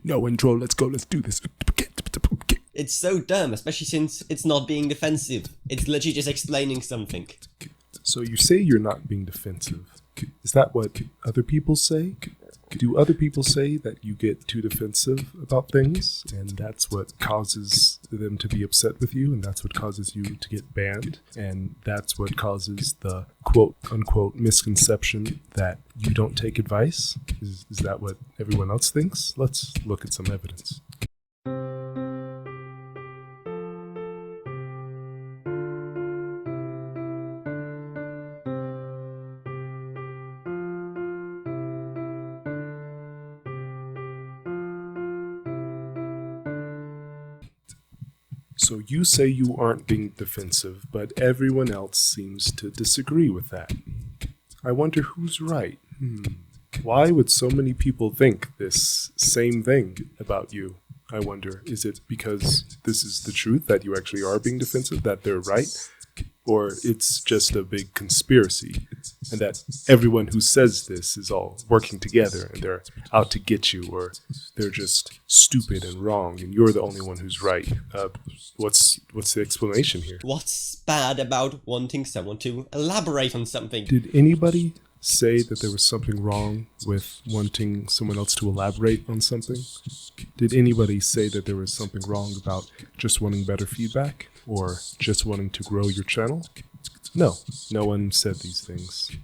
No intro, let's go, let's do this. It's so dumb, especially since it's not being defensive. It's literally just explaining something. So you say you're not being defensive. Is that what other people say? Do other people say that you get too defensive about things, and that's what causes them to be upset with you, and that's what causes you to get banned, and that's what causes the quote-unquote misconception that you don't take advice? Is that what everyone else thinks? Let's look at some evidence. So you say you aren't being defensive, but everyone else seems to disagree with that. I wonder who's right. Why would so many people think this same thing about you? I wonder, is it because this is the truth, that you actually are being defensive, that they're right? Or it's just a big conspiracy, and that everyone who says this is all working together and they're out to get you, or they're just stupid and wrong and you're the only one who's right? What's the explanation here? What's bad about wanting someone to elaborate on something? Did anybody say that there was something wrong with wanting someone else to elaborate on something? Did anybody say that there was something wrong about just wanting better feedback or just wanting to grow your channel? No one said these things.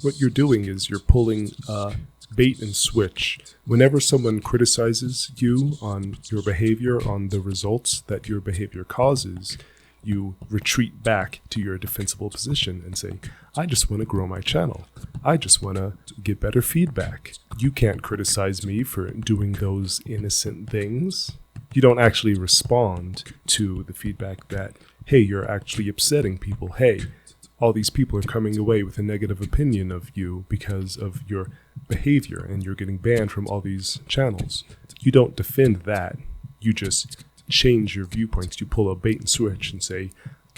What you're doing is you're pulling a bait and switch. Whenever someone criticizes you on your behavior, on the results that your behavior causes, you retreat back to your defensible position and say, I just want to grow my channel. I just want to get better feedback. You can't criticize me for doing those innocent things. You don't actually respond to the feedback that, hey, you're actually upsetting people. Hey, all these people are coming away with a negative opinion of you because of your behavior and you're getting banned from all these channels. You don't defend that. You just change your viewpoints. You pull a bait and switch and say,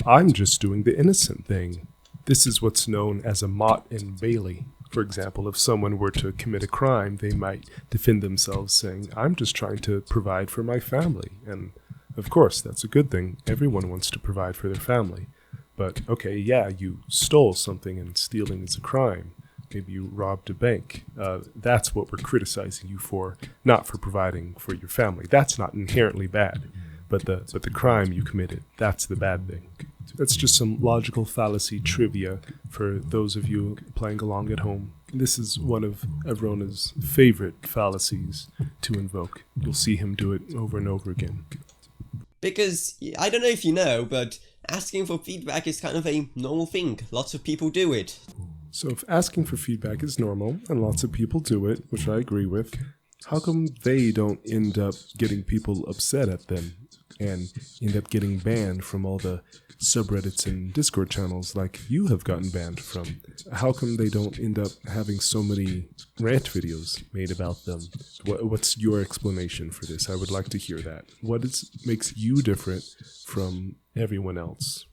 I'm just doing the innocent thing. This is what's known as a Mott and Bailey. For example, if someone were to commit a crime, they might defend themselves saying, I'm just trying to provide for my family. And of course, that's a good thing. Everyone wants to provide for their family. But okay, yeah, you stole something and stealing is a crime. Maybe you robbed a bank. That's what we're criticizing you for, not for providing for your family. That's not inherently bad. But the crime you committed, that's the bad thing. That's just some logical fallacy trivia for those of you playing along at home. This is one of Avrona's favorite fallacies to invoke. You'll see him do it over and over again. Because, I don't know if you know, but asking for feedback is kind of a normal thing. Lots of people do it. So if asking for feedback is normal, and lots of people do it, which I agree with, how come they don't end up getting people upset at them and end up getting banned from all the subreddits and Discord channels like you have gotten banned from? How come they don't end up having so many rant videos made about them? What's your explanation for this? I would like to hear that. What makes you different from everyone else?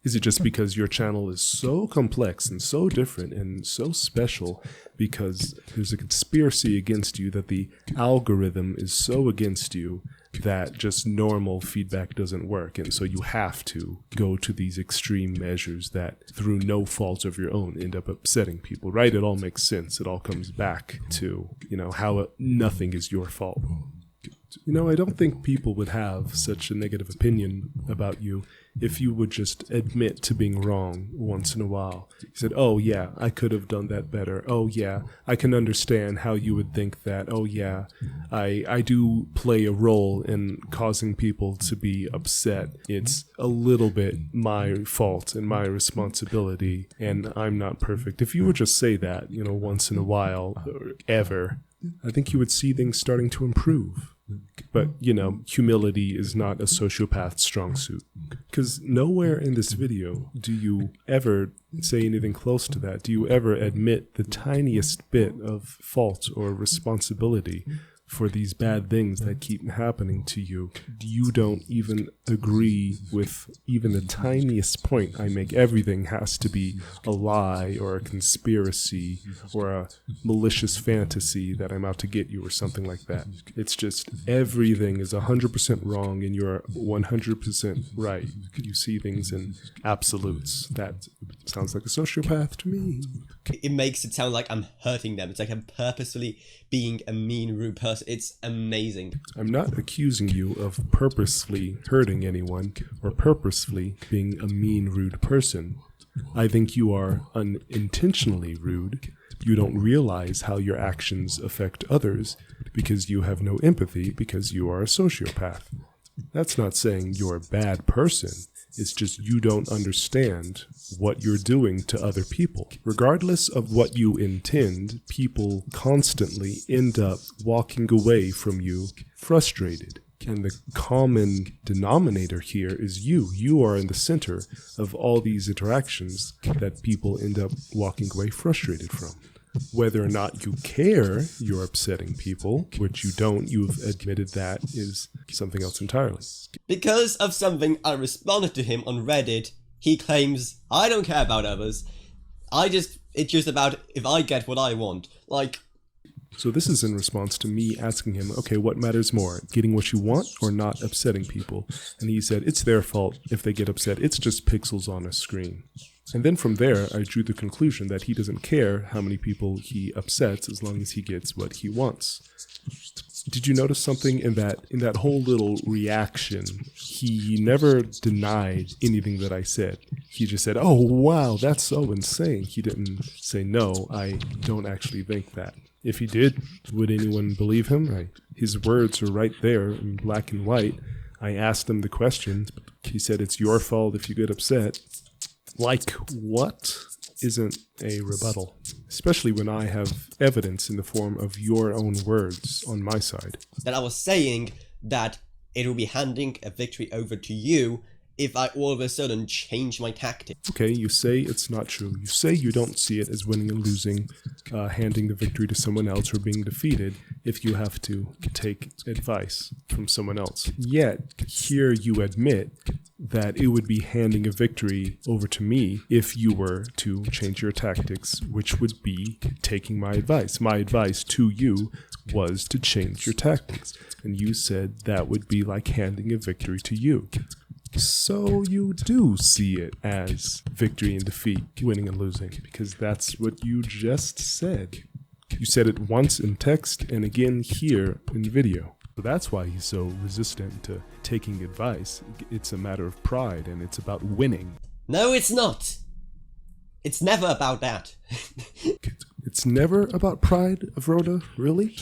Is it just because your channel is so complex and so different and so special because there's a conspiracy against you, that the algorithm is so against you that just normal feedback doesn't work, and so you have to go to these extreme measures that, through no fault of your own, end up upsetting people, right? It all makes sense. It all comes back to, how nothing is your fault. I don't think people would have such a negative opinion about you if you would just admit to being wrong once in a while. You said, oh yeah, I could have done that better. Oh yeah, I can understand how you would think that. Oh yeah, I do play a role in causing people to be upset. It's a little bit my fault and my responsibility, and I'm not perfect. If you would just say that, once in a while, or ever, I think you would see things starting to improve. But, humility is not a sociopath's strong suit. Because nowhere in this video do you ever say anything close to that. Do you ever admit the tiniest bit of fault or responsibility for these bad things that keep happening to you. You don't even agree with even the tiniest point I make. Everything has to be a lie or a conspiracy or a malicious fantasy that I'm out to get you or something like that. It's just everything is 100% wrong and you're 100% right. You see things in absolutes. That sounds like a sociopath to me. It makes it sound like I'm hurting them. It's like I'm purposefully being a mean, rude person. It's amazing. I'm not accusing you of purposefully hurting anyone or purposefully being a mean, rude person. I think you are unintentionally rude. You don't realize how your actions affect others because you have no empathy because you are a sociopath. That's not saying you're a bad person. It's just you don't understand what you're doing to other people. Regardless of what you intend, people constantly end up walking away from you frustrated. And the common denominator here is you. You are in the center of all these interactions that people end up walking away frustrated from. Whether or not you care you're upsetting people, which you don't, you've admitted that, is something else entirely. Because of something I responded to him on Reddit, he claims, I don't care about others. It's just about if I get what I want. So this is in response to me asking him, okay, what matters more, getting what you want or not upsetting people? And he said, it's their fault if they get upset. It's just pixels on a screen. And then from there, I drew the conclusion that he doesn't care how many people he upsets as long as he gets what he wants. Did you notice something in that whole little reaction? He never denied anything that I said. He just said, oh, wow, that's so insane. He didn't say, no, I don't actually think that. If he did, would anyone believe him? His words are right there in black and white. I asked him the question. He said, it's your fault if you get upset. Like what isn't a rebuttal? Especially when I have evidence in the form of your own words on my side. That I was saying that it will be handing a victory over to you if I all of a sudden change my tactic. Okay, you say it's not true. You say you don't see it as winning and losing, handing the victory to someone else or being defeated if you have to take advice from someone else. Yet, here you admit that it would be handing a victory over to me if you were to change your tactics, which would be taking my advice. My advice to you was to change your tactics. And you said that would be like handing a victory to you. So you do see it as victory and defeat, winning and losing, because that's what you just said. You said it once in text and again here in video. So that's why he's so resistant to taking advice. It's a matter of pride and it's about winning. No, it's not. It's never about that. It's never about pride, Avroda? Really?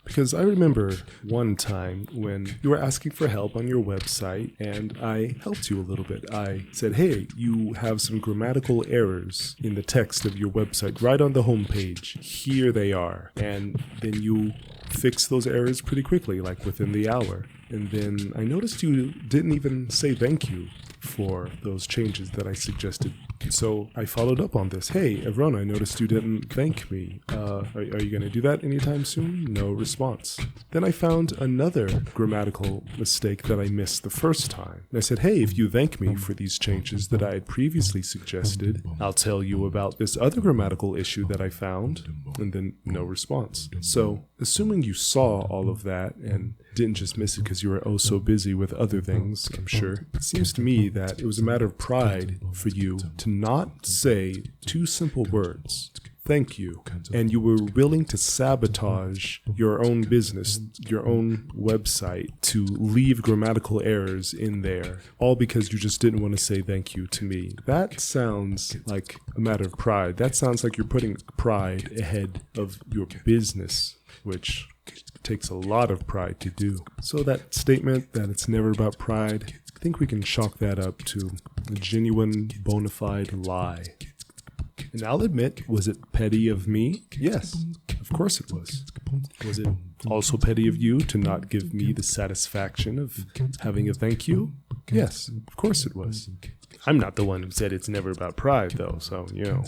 Because I remember one time when you were asking for help on your website and I helped you a little bit. I said, hey, you have some grammatical errors in the text of your website right on the homepage. Here they are. And then you fixed those errors pretty quickly, like within the hour. And then I noticed you didn't even say thank you for those changes that I suggested. So I followed up on this. Hey, Avrona, I noticed you didn't thank me. Are you going to do that anytime soon? No response. Then I found another grammatical mistake that I missed the first time. And I said, hey, if you thank me for these changes that I had previously suggested, I'll tell you about this other grammatical issue that I found. And then no response. So assuming you saw all of that and didn't just miss it because you were oh so busy with other things, I'm sure. It seems to me that it was a matter of pride for you to not say two simple words, thank you, and you were willing to sabotage your own business, your own website, to leave grammatical errors in there, all because you just didn't want to say thank you to me. That sounds like a matter of pride. That sounds like you're putting pride ahead of your business, which takes a lot of pride to do. So that statement that it's never about pride, I think we can chalk that up to a genuine, bona fide lie. And I'll admit, was it petty of me? Yes, of course it was. Was it also petty of you to not give me the satisfaction of having a thank you? Yes, of course it was. I'm not the one who said it's never about pride, though, so, you know.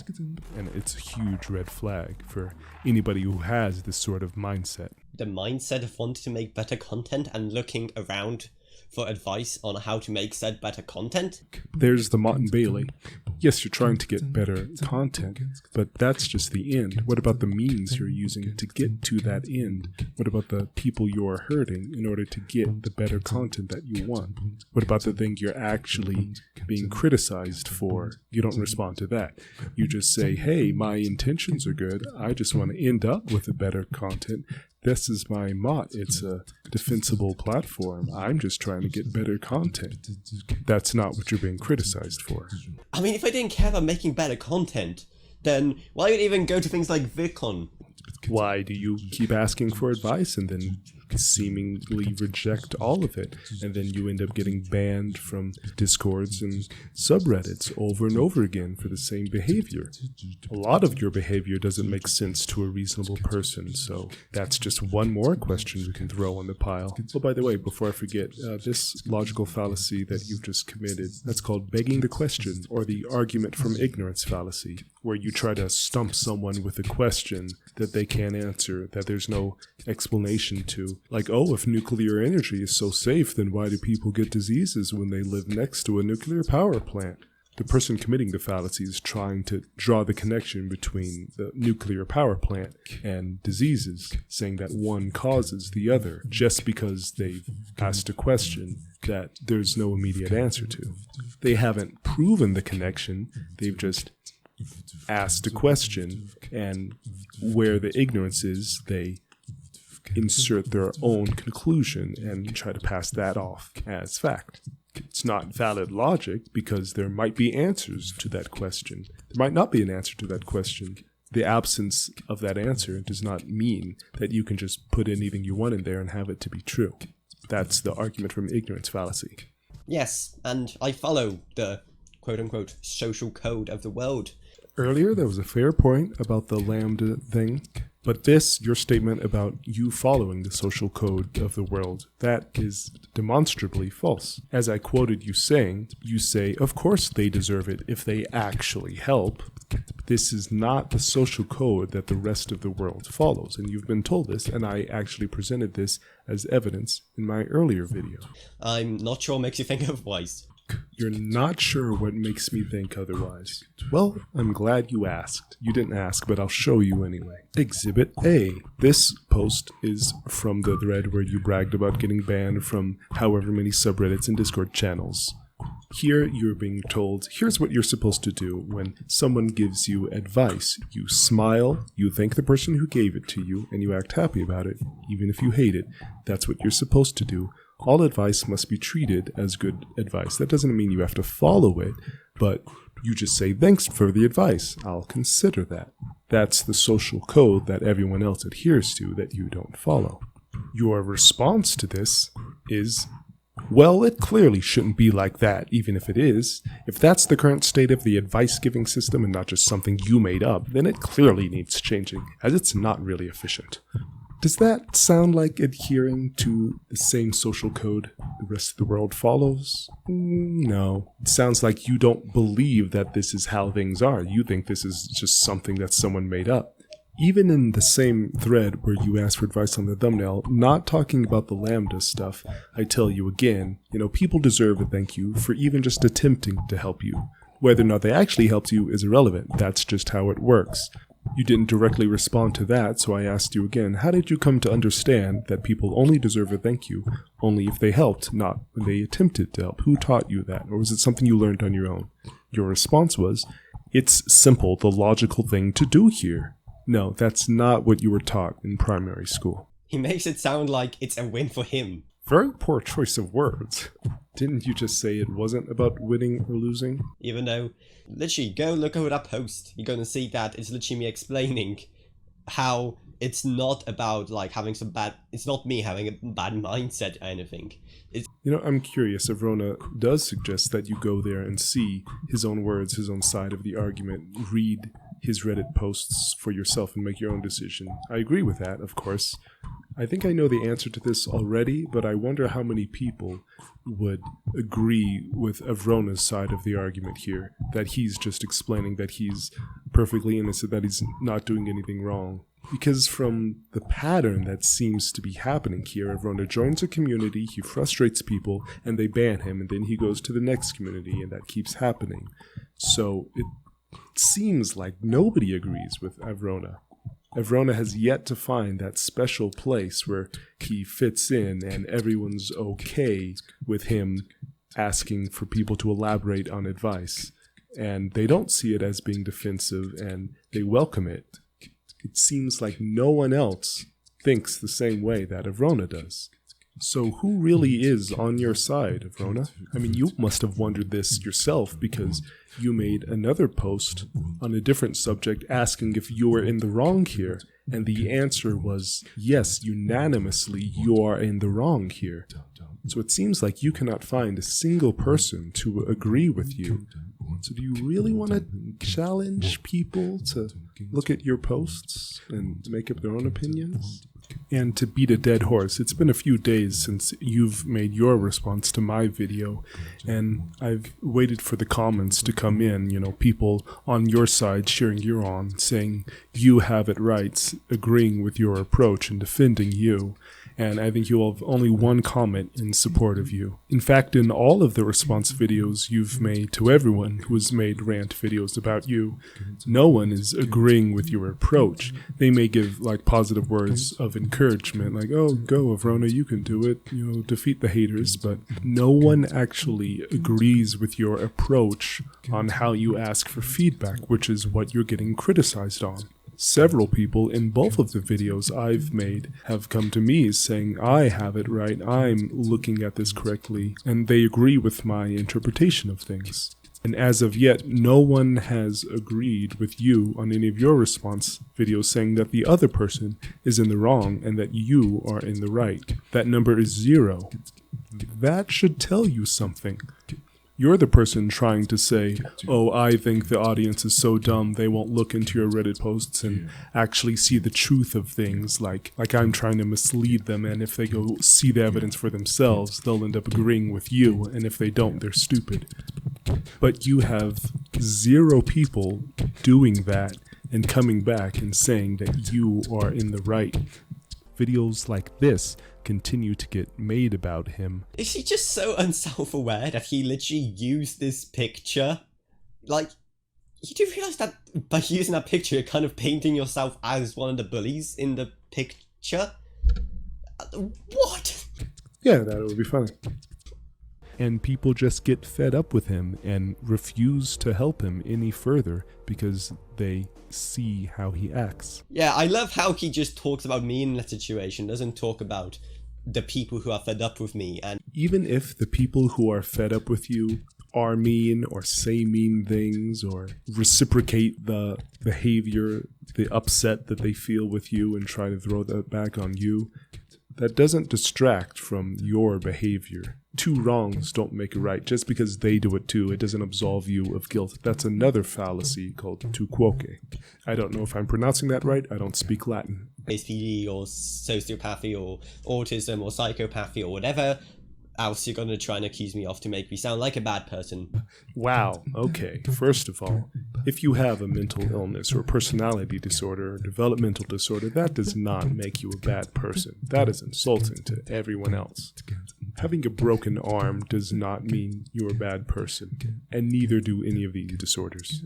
And it's a huge red flag for anybody who has this sort of mindset. the mindset of wanting to make better content and looking around for advice on how to make said better content? There's the Mott and Bailey. Yes, you're trying to get better content, but that's just the end. What about the means you're using to get to that end? What about the people you're hurting in order to get the better content that you want? What about the thing you're actually being criticized for? You don't respond to that. You just say, hey, my intentions are good. I just want to end up with a better content. This is my Mott. It's a defensible platform. I'm just trying to get better content. That's not what you're being criticized for. I mean, if I didn't care about making better content, then why would I even go to things like VidCon? Why do you keep asking for advice and then seemingly reject all of it? And then you end up getting banned from Discords and subreddits over and over again for the same behavior. A lot of your behavior doesn't make sense to a reasonable person, so that's just one more question we can throw on the pile. Oh, by the way, before I forget, this logical fallacy that you've just committed, that's called begging the question, or the argument from ignorance fallacy, where you try to stump someone with a question that they can't answer, that there's no explanation to. Like, oh, if nuclear energy is so safe, then why do people get diseases when they live next to a nuclear power plant? The person committing the fallacy is trying to draw the connection between the nuclear power plant and diseases, saying that one causes the other, just because they've asked a question that there's no immediate answer to. They haven't proven the connection, they've just asked a question, and where the ignorance is, they insert their own conclusion and try to pass that off as fact. It's not valid logic because there might be answers to that question. There might not be an answer to that question. The absence of that answer does not mean that you can just put anything you want in there and have it to be true. That's the argument from ignorance fallacy. Yes, and I follow the quote-unquote social code of the world. Earlier, there was a fair point about the lambda thing, but your statement about you following the social code of the world, that is demonstrably false. As I quoted you saying, you say, of course they deserve it if they actually help. This is not the social code that the rest of the world follows, and you've been told this, and I actually presented this as evidence in my earlier video. I'm not sure what makes you think otherwise. You're not sure what makes me think otherwise. Well, I'm glad you asked. You didn't ask, but I'll show you anyway. Exhibit A. This post is from the thread where you bragged about getting banned from however many subreddits and Discord channels. Here you're being told, here's what you're supposed to do when someone gives you advice. You smile, you thank the person who gave it to you, and you act happy about it, even if you hate it. That's what you're supposed to do. All advice must be treated as good advice. That doesn't mean you have to follow it, but you just say, thanks for the advice. I'll consider that. That's the social code that everyone else adheres to that you don't follow. Your response to this is, well, it clearly shouldn't be like that, even if it is. If that's the current state of the advice-giving system and not just something you made up, then it clearly needs changing, as it's not really efficient. Does that sound like adhering to the same social code the rest of the world follows? No. It sounds like you don't believe that this is how things are. You think this is just something that someone made up. Even in the same thread where you asked for advice on the thumbnail, not talking about the lambda stuff, I tell you again, people deserve a thank you for even just attempting to help you. Whether or not they actually helped you is irrelevant. That's just how it works. You didn't directly respond to that, so I asked you again, how did you come to understand that people only deserve a thank you only if they helped, not when they attempted to help? Who taught you that? Or was it something you learned on your own? Your response was, it's simple, the logical thing to do here. No, that's not what you were taught in primary school. He makes it sound like it's a win for him. Very poor choice of words. Didn't you just say it wasn't about winning or losing? Even though, literally, go look over that post. You're gonna see that it's literally me explaining how it's not about, it's not me having a bad mindset or anything. I'm curious if Rona does suggest that you go there and see his own words, his own side of the argument, read his Reddit posts for yourself and make your own decision. I agree with that, of course. I think I know the answer to this already, but I wonder how many people would agree with Avrona's side of the argument here, that he's just explaining that he's perfectly innocent, that he's not doing anything wrong. Because from the pattern that seems to be happening here, Avrona joins a community, he frustrates people, and they ban him, and then he goes to the next community, and that keeps happening. So it seems like nobody agrees with Avrona. Avrona has yet to find that special place where he fits in and everyone's okay with him asking for people to elaborate on advice. And they don't see it as being defensive, and they welcome it. It seems like no one else thinks the same way that Avrona does. So who really is on your side, Avrona? I mean, you must have wondered this yourself because you made another post on a different subject asking if you were in the wrong here. And the answer was, yes, unanimously, you are in the wrong here. So it seems like you cannot find a single person to agree with you. So do you really want to challenge people to look at your posts and make up their own opinions? And to beat a dead horse, it's been a few days since you've made your response to my video, and I've waited for the comments to come in, people on your side cheering you on, saying you have it right, agreeing with your approach and defending you. And I think you'll have only one comment in support of you. In fact, in all of the response videos you've made to everyone who has made rant videos about you, no one is agreeing with your approach. They may give positive words of encouragement, like, oh, go Avrona, you can do it, defeat the haters, but no one actually agrees with your approach on how you ask for feedback, which is what you're getting criticized on. Several people in both of the videos I've made have come to me saying I have it right, I'm looking at this correctly, and they agree with my interpretation of things. And as of yet, no one has agreed with you on any of your response videos saying that the other person is in the wrong and that you are in the right. That number is 0. That should tell you something. You're the person trying to say, oh, I think the audience is so dumb they won't look into your Reddit posts and actually see the truth of things, like I'm trying to mislead them, and if they go see the evidence for themselves, they'll end up agreeing with you, and if they don't, they're stupid. But you have 0 people doing that and coming back and saying that you are in the right. Videos like this continue to get made about him. Is he just so unself-aware that he literally used this picture? You do realize that by using that picture, you're kind of painting yourself as one of the bullies in the picture? What? Yeah, that would be funny. And people just get fed up with him and refuse to help him any further because they see how he acts. Yeah, I love how he just talks about me in that situation, doesn't talk about the people who are fed up with me. And even if the people who are fed up with you are mean or say mean things or reciprocate the behavior, the upset that they feel with you and try to throw that back on you, that doesn't distract from your behavior. 2 wrongs don't make a right. Just because they do it too, it doesn't absolve you of guilt. That's another fallacy called tu quoque. I don't know if I'm pronouncing that right. I don't speak Latin. SPD or sociopathy or autism or psychopathy or whatever else you're going to try and accuse me of to make me sound like a bad person. Wow, okay. First of all, if you have a mental illness or a personality disorder or developmental disorder, that does not make you a bad person. That is insulting to everyone else. Having a broken arm does not mean you're a bad person, and neither do any of these disorders.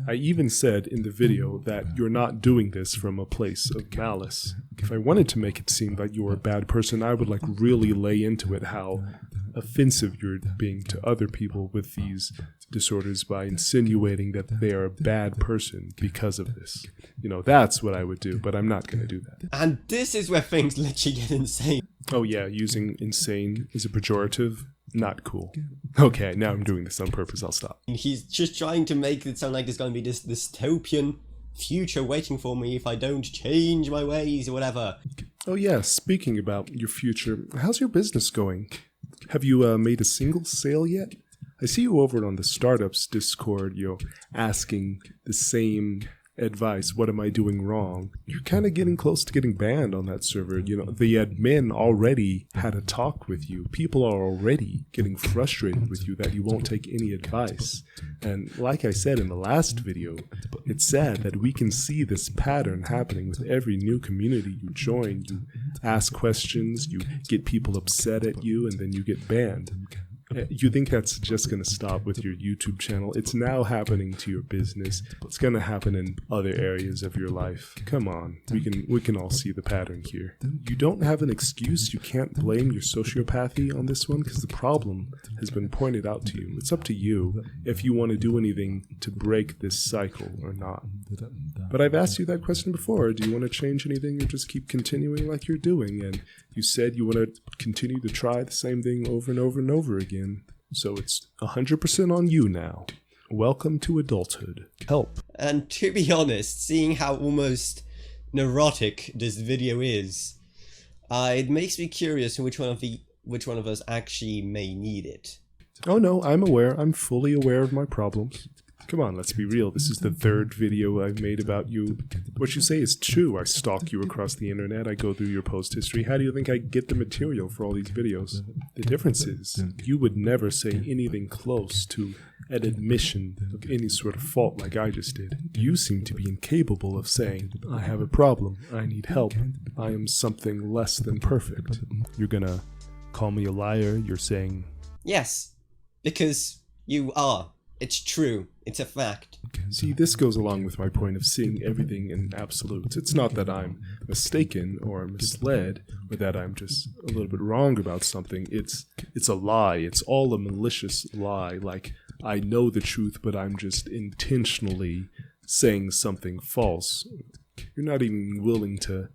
I even said in the video that you're not doing this from a place of malice. If I wanted to make it seem like you're a bad person, I would really lay into it how offensive you're being to other people with these disorders by insinuating that they are a bad person because of this. That's what I would do, but I'm not going to do that. And this is where things literally get insane. Oh yeah, using insane is a pejorative? Not cool. Okay, now I'm doing this on purpose, I'll stop. He's just trying to make it sound like there's going to be this dystopian future waiting for me if I don't change my ways or whatever. Oh yeah, speaking about your future, how's your business going? Have you made a single sale yet? I see you over on the startups Discord, asking the same advice, what am I doing wrong, you're kind of getting close to getting banned on that server. You know, the admin already had a talk with you. People are already getting frustrated with you that you won't take any advice. And like I said in the last video, it's sad that we can see this pattern happening with every new community you join. You ask questions, you get people upset at you, and then you get banned. You think that's just going to stop with your YouTube channel? It's now happening to your business. It's going to happen in other areas of your life. Come on, we can all see the pattern here. You don't have an excuse. You can't blame your sociopathy on this one because the problem has been pointed out to you. It's up to you if you want to do anything to break this cycle or not. But I've asked you that question before. Do you want to change anything or just keep continuing like you're doing? And you said you want to continue to try the same thing over and over and over again. So it's 100% on you now. Welcome to adulthood. Help. And to be honest, seeing how almost neurotic this video is, it makes me curious which one of us actually may need it. Oh no, I'm aware. I'm fully aware of my problems. Come on, let's be real. This is the third video I've made about you. What you say is true. I stalk you across the internet. I go through your post history. How do you think I get the material for all these videos? The difference is, you would never say anything close to an admission of any sort of fault like I just did. You seem to be incapable of saying, I have a problem. I need help. I am something less than perfect. You're gonna call me a liar? You're saying... Yes, because you are. It's true. It's a fact. See, this goes along with my point of seeing everything in absolutes. It's not that I'm mistaken or misled, or that I'm just a little bit wrong about something. It's a lie. It's all a malicious lie. Like, I know the truth, but I'm just intentionally saying something false. You're not even willing to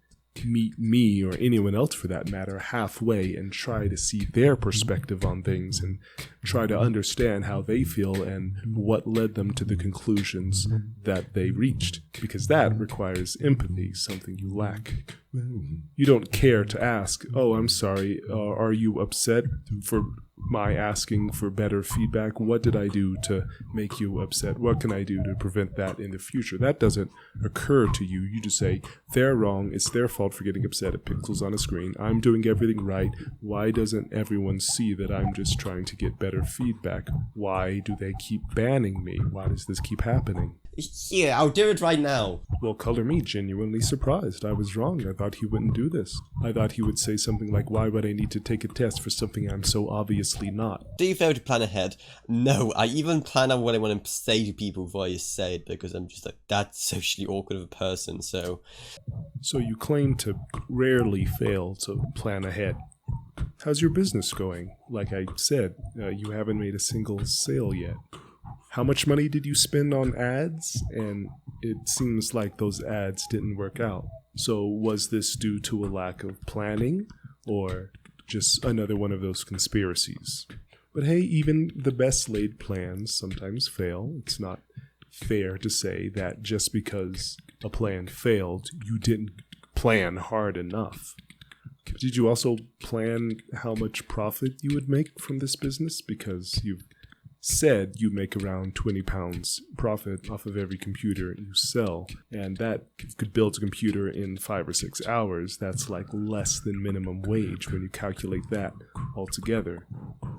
meet me or anyone else for that matter halfway and try to see their perspective on things and try to understand how they feel and what led them to the conclusions that they reached, because that requires empathy, something you lack. You don't care to ask, oh, I'm sorry, are you upset for my asking for better feedback? What did I do to make you upset? What can I do to prevent that in the future? That doesn't occur to you. You just say, they're wrong, it's their fault for getting upset at pixels on a screen. I'm doing everything right. Why doesn't everyone see that I'm just trying to get better feedback? Why do they keep banning me? Why does this keep happening? Yeah, I'll do it right now. Well, color me genuinely surprised. I was wrong. I thought he wouldn't do this. I thought he would say something like, why would I need to take a test for something I'm so obviously not? Do you fail to plan ahead? No, I even plan out what I want to say to people before I say it, because I'm just like that socially awkward of a person, so... So you claim to rarely fail to plan ahead. How's your business going? Like I said, you haven't made a single sale yet. How much money did you spend on ads? And it seems like those ads didn't work out. So was this due to a lack of planning or just another one of those conspiracies? But hey, even the best laid plans sometimes fail. It's not fair to say that just because a plan failed, you didn't plan hard enough. Did you also plan how much profit you would make from this business? Because you've said you make around £20 profit off of every computer you sell, and that could build a computer in 5 or 6 hours. That's like less than minimum wage when you calculate that altogether.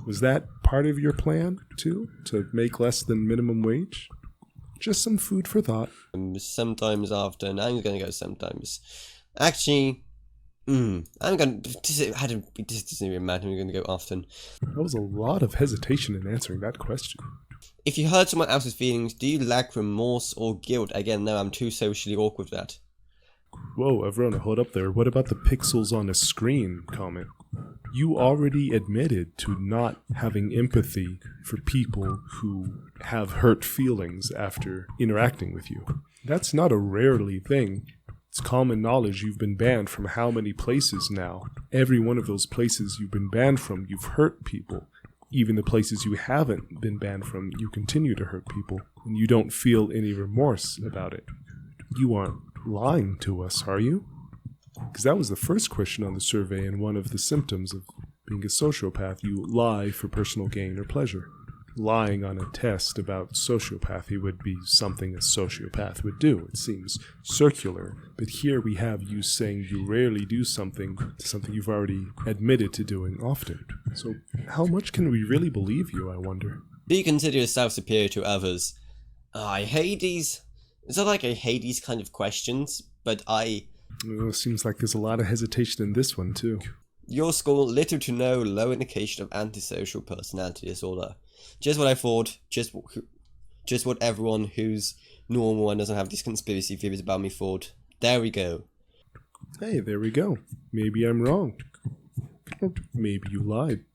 Was that part of your plan too, to make less than minimum wage? Just some food for thought. Sometimes often. I'm gonna go sometimes. Actually, I'm gonna. This doesn't even matter. I'm gonna go often. That was a lot of hesitation in answering that question. If you hurt someone else's feelings, do you lack remorse or guilt? Again, no, I'm too socially awkward for that. Whoa, Avrona, hold up there. What about the pixels on a screen comment? You already admitted to not having empathy for people who have hurt feelings after interacting with you. That's not a rarely thing. It's common knowledge you've been banned from how many places now. Every one of those places you've been banned from, you've hurt people. Even the places you haven't been banned from, you continue to hurt people, and you don't feel any remorse about it. You aren't lying to us, are you? Because that was the first question on the survey and one of the symptoms of being a sociopath. You lie for personal gain or pleasure. lying on a test about sociopathy would be something a sociopath would do. It seems circular. But here we have you saying you rarely do something you've already admitted to doing often. So how much can we really believe you, I wonder? Do you consider yourself superior to others? I hate these. It's not like I hate these kind of questions, but Seems like there's a lot of hesitation in this one, too. Your score, little to no low indication of antisocial personality disorder. Just what I thought, just what everyone who's normal and doesn't have these conspiracy theories about me thought. There we go. Hey, there we go. Maybe I'm wrong. Or maybe you lied.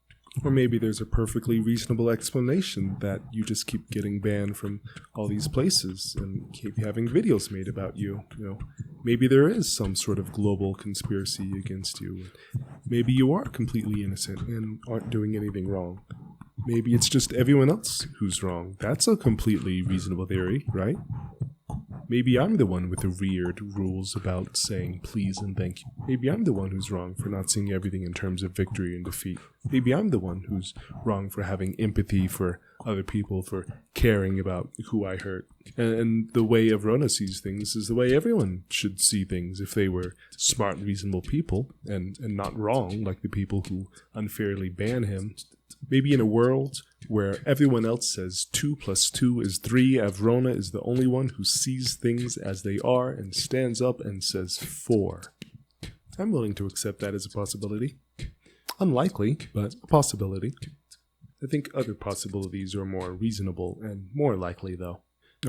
Or maybe there's a perfectly reasonable explanation that you just keep getting banned from all these places and keep having videos made about you. Maybe there is some sort of global conspiracy against you. Maybe you are completely innocent and aren't doing anything wrong. Maybe it's just everyone else who's wrong. That's a completely reasonable theory, right? Maybe I'm the one with the weird rules about saying please and thank you. Maybe I'm the one who's wrong for not seeing everything in terms of victory and defeat. Maybe I'm the one who's wrong for having empathy for other people, for caring about who I hurt. And the way Avrona sees things is the way everyone should see things if they were smart, reasonable people and not wrong like the people who unfairly ban him. Maybe in a world where everyone else says 2 + 2 is 3, Avrona is the only one who sees things as they are and stands up and says 4. I'm willing to accept that as a possibility. Unlikely, but a possibility. I think other possibilities are more reasonable and more likely, though.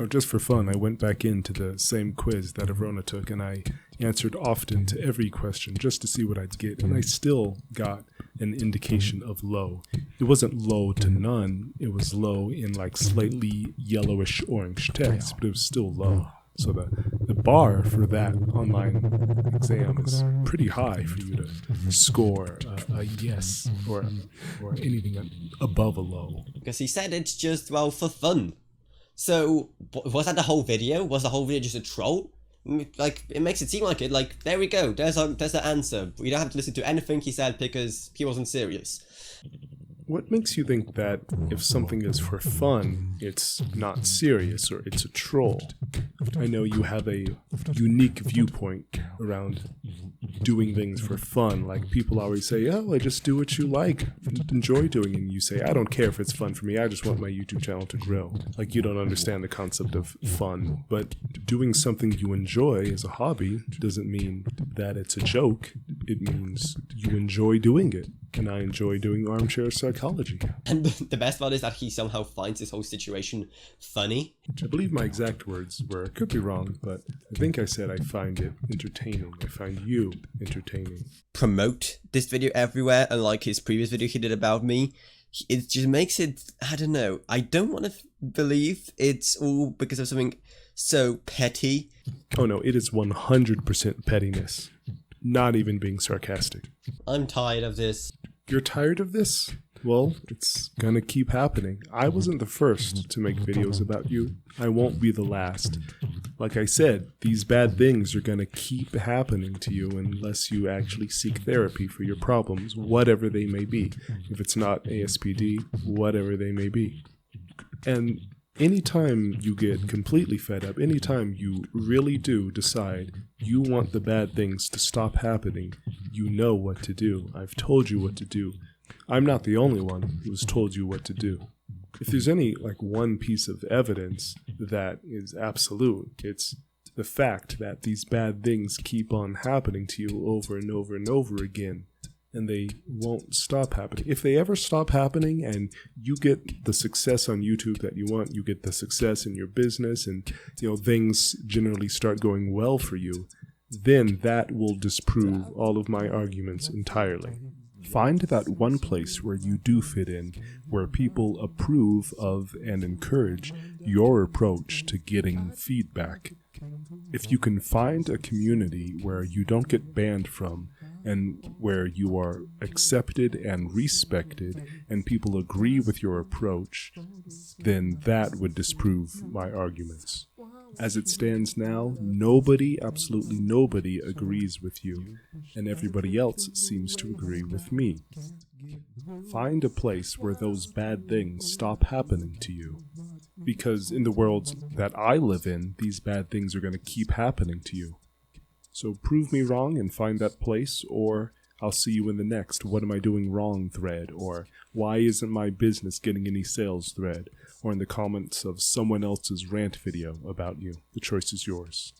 Just for fun, I went back into the same quiz that Avrona took, and I answered often to every question just to see what I'd get, and I still got an indication of low. It wasn't low to none, it was low in like slightly yellowish orange text, but it was still low. So the bar for that online exam is pretty high for you to score a yes or anything above a low. Because he said it's just, well, for fun. So, was that the whole video? Was the whole video just a troll? Like, it makes it seem like it. Like, there we go. There's the answer. We don't have to listen to anything he said because he wasn't serious. What makes you think that if something is for fun, it's not serious or it's a troll? I know you have a unique viewpoint around doing things for fun. Like, people always say, oh, I just do what you like, enjoy doing it. And you say, I don't care if it's fun for me, I just want my YouTube channel to grow. Like, you don't understand the concept of fun. But doing something you enjoy as a hobby doesn't mean that it's a joke. It means you enjoy doing it. And I enjoy doing armchair psychology. And the best part is that he somehow finds this whole situation funny. I believe my exact words were, could be wrong, but I think I said I find it entertaining. I find you entertaining. Promote this video everywhere, unlike his previous video he did about me. It just makes it, I don't know, I don't want to believe it's all because of something so petty. Oh no, it is 100% pettiness. Not even being sarcastic. I'm tired of this. You're tired of this? Well, it's gonna keep happening. I wasn't the first to make videos about you. I won't be the last. Like I said, these bad things are gonna keep happening to you unless you actually seek therapy for your problems, whatever they may be. If it's not ASPD, whatever they may be. And anytime you get completely fed up, anytime you really do decide you want the bad things to stop happening, you know what to do. I've told you what to do. I'm not the only one who's told you what to do. If there's any, one piece of evidence that is absolute, it's the fact that these bad things keep on happening to you over and over and over again. And they won't stop happening. If they ever stop happening and you get the success on YouTube that you want, you get the success in your business and, things generally start going well for you, then that will disprove all of my arguments entirely. Find that one place where you do fit in, where people approve of and encourage your approach to getting feedback. If you can find a community where you don't get banned from, and where you are accepted and respected, and people agree with your approach, then that would disprove my arguments. As it stands now, nobody, absolutely nobody, agrees with you, and everybody else seems to agree with me. Find a place where those bad things stop happening to you. Because in the world that I live in, these bad things are going to keep happening to you. So prove me wrong and find that place, or I'll see you in the next "What am I doing wrong" thread, or "Why isn't my business getting any sales" thread, or in the comments of someone else's rant video about you. The choice is yours.